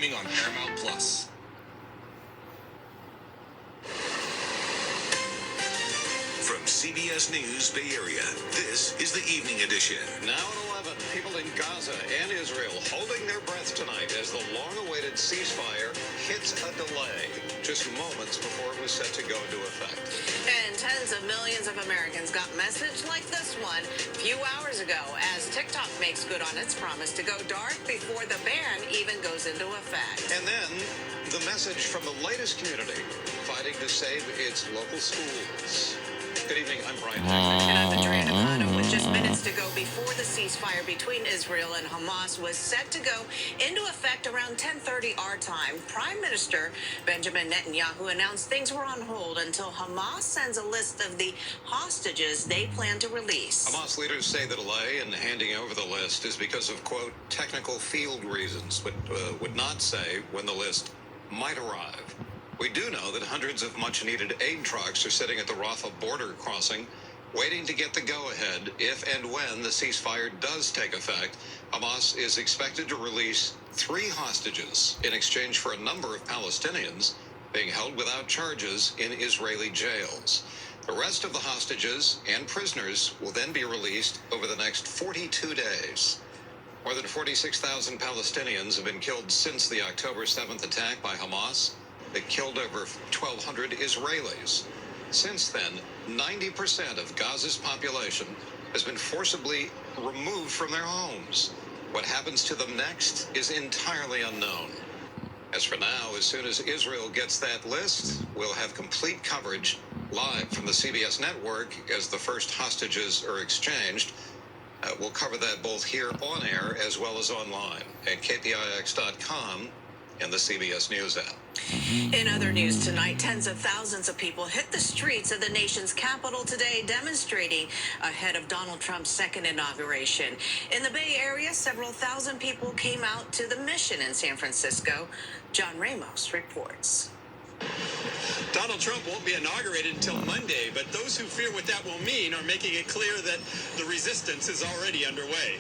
streaming on Paramount Plus. From CBS News Bay Area, this is the Evening Edition. Now at 11, people in Gaza and Israel holding their breath tonight as the long-awaited ceasefire hits a delay just moments before it was set to go into effect. And tens of millions of Americans got message like this one a few hours ago as TikTok makes good on its promise to go dark before the ban even goes into effect. And then the message from the latest community fighting to save its local schools. Good evening, I'm Brian. And I'm Andrea Nakano. With just minutes to go before the ceasefire between Israel and Hamas was set to go into effect around 10:30 our time, Prime Minister Benjamin Netanyahu announced things were on hold until Hamas sends a list of the hostages they plan to release. Hamas leaders say the delay in handing over the list is because of, quote, technical field reasons, but would not say when the list might arrive. We do know that hundreds of much-needed aid trucks are sitting at the Rafah border crossing, waiting to get the go-ahead if and when the ceasefire does take effect. Hamas is expected to release 3 hostages in exchange for a number of Palestinians being held without charges in Israeli jails. The rest of the hostages and prisoners will then be released over the next 42 days. More than 46,000 Palestinians have been killed since the October 7th attack by Hamas. They killed over 1,200 Israelis. Since then, 90% of Gaza's population has been forcibly removed from their homes. What happens to them next is entirely unknown. As for now, as soon as Israel gets that list, we'll have complete coverage live from the CBS network as the first hostages are exchanged. We'll cover that both here on air as well as online at KPIX.com and the CBS News app. In other news tonight, tens of thousands of people hit the streets of the nation's capital today demonstrating ahead of Donald Trump's second inauguration. In the Bay Area, several thousand people came out to the Mission in San Francisco. John Ramos reports. Donald Trump won't be inaugurated until Monday, but those who fear what that will mean are making it clear that the resistance is already underway.